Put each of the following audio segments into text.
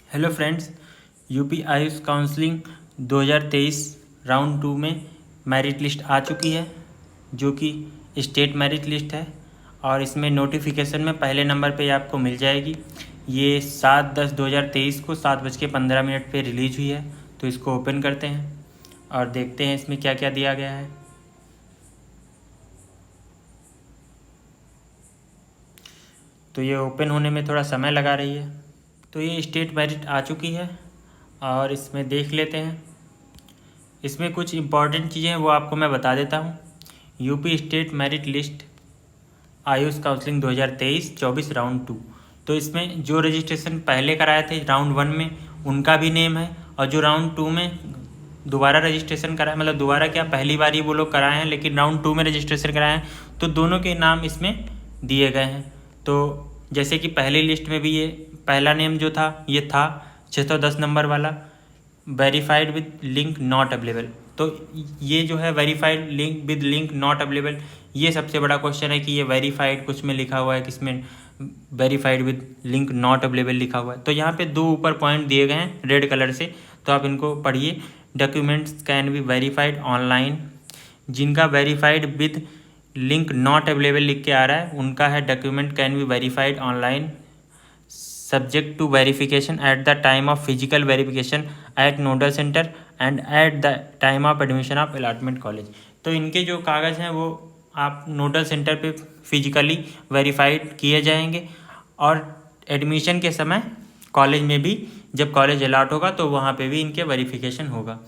Hello friends, UP Ayush counselling 2023 round 2 में merit list आ चुकी है, जो कि स्टेट मेरिट लिस्ट है। और इसमें नोटिफिकेशन में पहले नंबर पे आपको मिल जाएगी। ये 7/10/2023 को 7:15 पे रिलीज हुई है। तो इसको ओपन करते हैं और देखते हैं इसमें क्या क्या दिया गया है। तो ये ओपन होने में थोड़ा समय लगा रही है। तो ये स्टेट मेरिट आ चुकी है और इसमें देख लेते हैं। इसमें कुछ इम्पॉर्टेंट चीज़ें हैं, वो आपको मैं बता देता हूँ। UP state merit list Ayush counselling 2023-24 round 2। तो इसमें जो रजिस्ट्रेशन पहले कराए थे राउंड 1 में, उनका भी नेम है। और जो राउंड 2 में दोबारा रजिस्ट्रेशन कराए, मतलब दोबारा क्या, पहली बार ही वो लोग कराए हैं, लेकिन राउंड 2 में रजिस्ट्रेशन कराए हैं, तो दोनों के नाम इसमें दिए गए हैं। तो जैसे कि पहली लिस्ट में भी ये पहला नेम जो था, ये था 610 नंबर वाला, verified with link not available. तो ये जो है verified link with link not available, ये सबसे बड़ा क्वेश्चन है कि ये वेरीफाइड कुछ में लिखा हुआ है, किसमें verified with link not available लिखा हुआ है। तो यहाँ पे दो ऊपर पॉइंट दिए गए हैं रेड कलर से, तो आप इनको पढ़िए। Documents can be verified online. जिनका verified with link not available लिख के आ रहा है, उनका है document can be verified online subject to verification at the time of physical verification at nodal center and at the time of admission of allotment college। तो इनके जो कागज़ हैं वो आप नोडल सेंटर पे फिजिकली वेरीफाइड किए जाएंगे, और एडमिशन के समय कॉलेज में भी जब कॉलेज अलाट होगा तो वहाँ पे भी इनके वेरिफिकेशन होगा।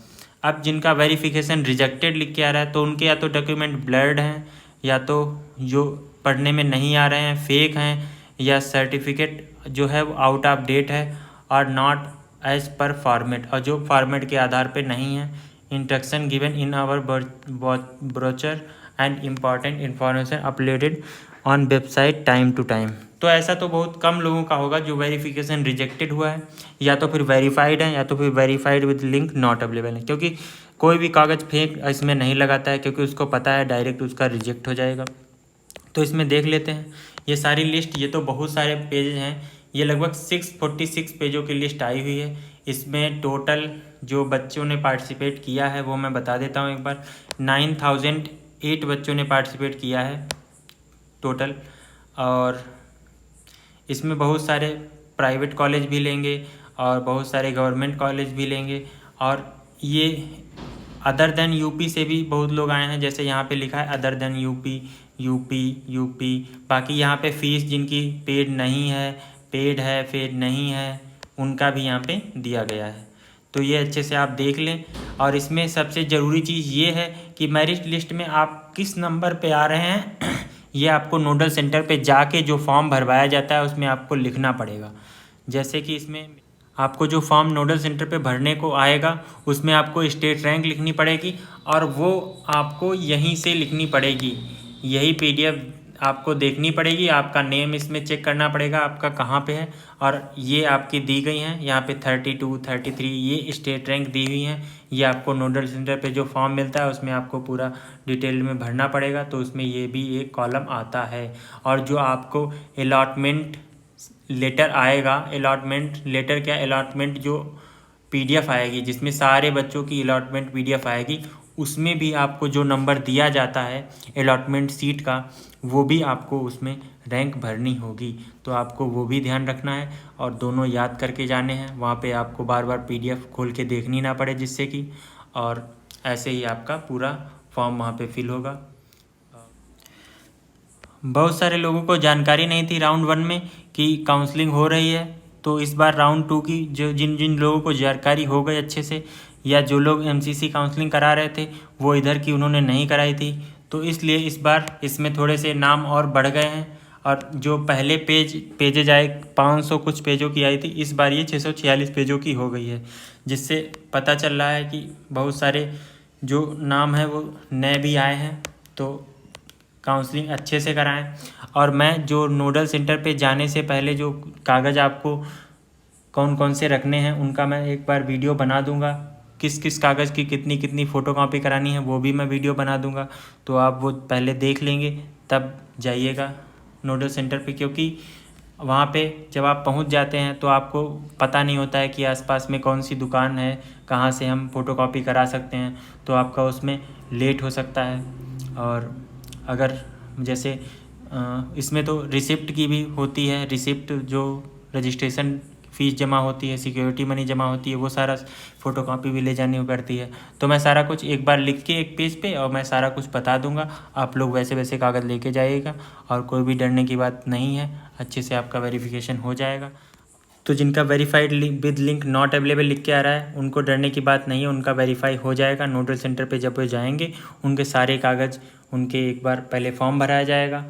अब जिनका वेरिफिकेशन रिजेक्टेड लिख के आ रहा है, तो उनके या तो डॉक्यूमेंट ब्लर्ड हैं, या तो जो पढ़ने में नहीं आ रहे हैं, फेक हैं, या सर्टिफिकेट जो है वो आउट ऑफ डेट है, और नॉट एज पर फॉर्मेट, और जो फॉर्मेट के आधार पे नहीं है। Instruction given in our brochure and important information uploaded on website time to time. तो ऐसा तो बहुत कम लोगों का होगा जो वेरिफिकेशन रिजेक्टेड हुआ है, या तो फिर वेरीफाइड है, या तो फिर verified with link not available है। क्योंकि कोई भी कागज़ फेक इसमें नहीं लगाता है, क्योंकि उसको पता है डायरेक्ट उसका रिजेक्ट हो जाएगा। तो इसमें देख लेते हैं ये सारी लिस्ट। ये तो बहुत सारे पेज हैं, ये लगभग 646 पेजों की लिस्ट आई हुई है। इसमें टोटल जो बच्चों ने पार्टिसिपेट किया है वो मैं बता देता हूँ एक बार। 9008 बच्चों ने पार्टिसिपेट किया है टोटल। और इसमें बहुत सारे प्राइवेट कॉलेज भी लेंगे और बहुत सारे गवर्नमेंट कॉलेज भी लेंगे, और ये अदर देन यूपी से भी बहुत लोग आए हैं। जैसे यहाँ पे लिखा है अदर देन यूपी। बाकी यहाँ पे फीस जिनकी पेड नहीं है, पेड है, पेड नहीं है, उनका भी यहाँ पे दिया गया है। तो ये अच्छे से आप देख लें। और इसमें सबसे ज़रूरी चीज़ ये है कि मेरिट लिस्ट में आप किस नंबर पे आ रहे हैं ये आपको नोडल सेंटर पे जाके जो फॉर्म भरवाया जाता है उसमें आपको लिखना पड़ेगा। जैसे कि इसमें आपको जो फॉर्म नोडल सेंटर पे भरने को आएगा उसमें आपको स्टेट रैंक लिखनी पड़ेगी, और वो आपको यहीं से लिखनी पड़ेगी। यही पीडीएफ आपको देखनी पड़ेगी। आपका नेम इसमें चेक करना पड़ेगा आपका कहाँ पे है, और ये आपकी दी गई हैं यहाँ पे 32, 33 ये स्टेट रैंक दी हुई हैं। ये आपको नोडल सेंटर पे जो फॉर्म मिलता है उसमें आपको पूरा डिटेल में भरना पड़ेगा। तो उसमें ये भी एक कॉलम आता है। और जो आपको अलॉटमेंट लेटर आएगा, अलॉटमेंट लेटर क्या, अलॉटमेंट जो पीडीएफ आएगी जिसमें सारे बच्चों की अलॉटमेंट पीडीएफ आएगी, उसमें भी आपको जो नंबर दिया जाता है अलॉटमेंट सीट का, वो भी आपको उसमें रैंक भरनी होगी। तो आपको वो भी ध्यान रखना है, और दोनों याद करके जाने हैं। वहाँ पे आपको बार बार पीडीएफ खोल के देखनी ना पड़े, जिससे कि, और ऐसे ही आपका पूरा फॉर्म वहाँ पे फिल होगा। बहुत सारे लोगों को जानकारी नहीं थी राउंड 1 में कि काउंसलिंग हो रही है। तो इस बार राउंड 2 की जो जिन जिन लोगों को जानकारी हो गई अच्छे से, या जो लोग एमसीसी काउंसलिंग करा रहे थे वो इधर की उन्होंने नहीं कराई थी, तो इसलिए इस बार इसमें थोड़े से नाम और बढ़ गए हैं। और जो पहले पेजेज आए 500 कुछ पेजों की आई थी, इस बार ये 646 पेजों की हो गई है, जिससे पता चल रहा है कि बहुत सारे जो नाम हैं वो नए भी आए हैं। तो काउंसलिंग अच्छे से कराएं। और मैं जो नोडल सेंटर पे जाने से पहले जो कागज़ आपको कौन कौन से रखने हैं उनका मैं एक बार वीडियो बना दूंगा। किस किस कागज़ की कितनी कितनी फ़ोटोकॉपी करानी है वो भी मैं वीडियो बना दूंगा। तो आप वो पहले देख लेंगे तब जाइएगा नोडल सेंटर पे, क्योंकि वहाँ पे जब आप पहुँच जाते हैं तो आपको पता नहीं होता है कि आसपास में कौन सी दुकान है, कहाँ से हम फ़ोटोकॉपी करा सकते हैं, तो आपका उसमें लेट हो सकता है। और अगर जैसे इसमें तो रिसिप्ट की भी होती है, रिसिप्ट जो रजिस्ट्रेशन फ़ीस जमा होती है, सिक्योरिटी मनी जमा होती है, वो सारा फ़ोटोकॉपी भी ले जानी पड़ती है। तो मैं सारा कुछ एक बार लिख के एक पेज पे और मैं सारा कुछ बता दूंगा, आप लोग वैसे वैसे कागज़ लेके जाइएगा और कोई भी डरने की बात नहीं है, अच्छे से आपका वेरिफिकेशन हो जाएगा। तो जिनका verified with link not available लिख के आ रहा है, उनको डरने की बात नहीं है, उनका वेरीफाई हो जाएगा। नोडल सेंटर पे जब वो जाएंगे उनके सारे कागज़, उनके एक बार पहले फॉर्म भराया जाएगा।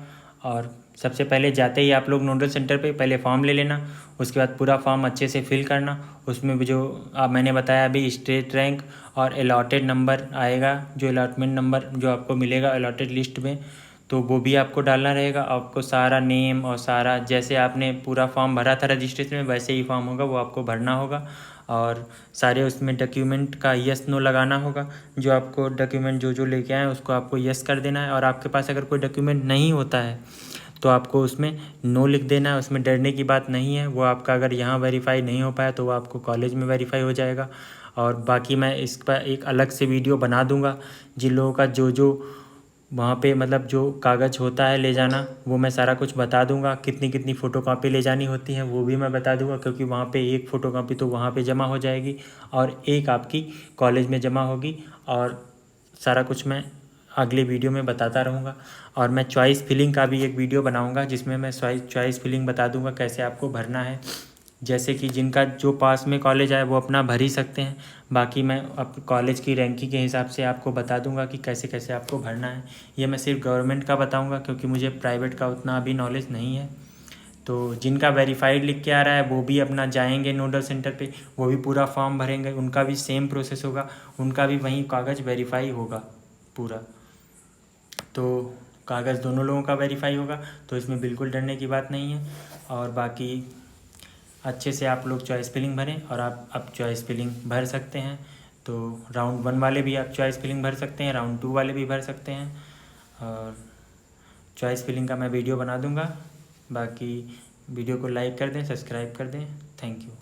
और सबसे पहले जाते ही आप लोग नोडल सेंटर पे पहले फॉर्म ले लेना, उसके बाद पूरा फॉर्म अच्छे से फिल करना। उसमें भी जो मैंने बताया अभी स्टेट रैंक और अलॉटेड नंबर आएगा, जो अलॉटमेंट नंबर जो आपको मिलेगा अलॉटेड लिस्ट में, तो वो भी आपको डालना रहेगा। आपको सारा नेम और सारा जैसे आपने पूरा फॉर्म भरा था रजिस्ट्रेशन में वैसे ही फॉर्म होगा, वो आपको भरना होगा। और सारे उसमें डॉक्यूमेंट का यस नो लगाना होगा, जो आपको डॉक्यूमेंट जो लेके आए उसको आपको यस कर देना है। और आपके पास अगर कोई डॉक्यूमेंट नहीं होता है तो आपको उसमें नो लिख देना है, उसमें डरने की बात नहीं है। वो आपका अगर यहाँ वेरीफाई नहीं हो पाया तो वो आपको कॉलेज में वेरीफाई हो जाएगा। और बाकी मैं इस पर एक अलग से वीडियो बना दूँगा, जिन लोगों का जो वहाँ पे मतलब जो कागज़ होता है ले जाना, वो मैं सारा कुछ बता दूंगा। कितनी कितनी फ़ोटोकॉपी ले जानी होती है वो भी मैं बता दूंगा, क्योंकि वहाँ पे एक फ़ोटोकॉपी तो वहाँ पे जमा हो जाएगी और एक आपकी कॉलेज में जमा होगी। और सारा कुछ मैं अगले वीडियो में बताता रहूँगा। और मैं चॉइस फिलिंग का भी एक वीडियो बनाऊँगा, जिसमें मैं चॉइस फिलिंग बता दूँगा कैसे आपको भरना है। जैसे कि जिनका जो पास में कॉलेज आए वो अपना भर ही सकते हैं, बाकी मैं अब कॉलेज की रैंकिंग के हिसाब से आपको बता दूंगा कि कैसे कैसे आपको भरना है। ये मैं सिर्फ गवर्नमेंट का बताऊंगा, क्योंकि मुझे प्राइवेट का उतना अभी नॉलेज नहीं है। तो जिनका वेरीफाइड लिख के आ रहा है वो भी अपना जाएंगे नोडल सेंटर पे, वो भी पूरा फॉर्म भरेंगे, उनका भी सेम प्रोसेस होगा, उनका भी वहीं कागज़ वेरीफाई होगा पूरा। तो कागज़ दोनों लोगों का वेरीफाई होगा, तो इसमें बिल्कुल डरने की बात नहीं है। और बाकी अच्छे से आप लोग चॉइस फिलिंग भरें, और आप अब चॉइस फिलिंग भर सकते हैं। तो राउंड 1 वाले भी आप चॉइस फिलिंग भर सकते हैं, राउंड 2 वाले भी भर सकते हैं। और चॉइस फिलिंग का मैं वीडियो बना दूंगा। बाकी वीडियो को लाइक कर दें, सब्सक्राइब कर दें। Thank you.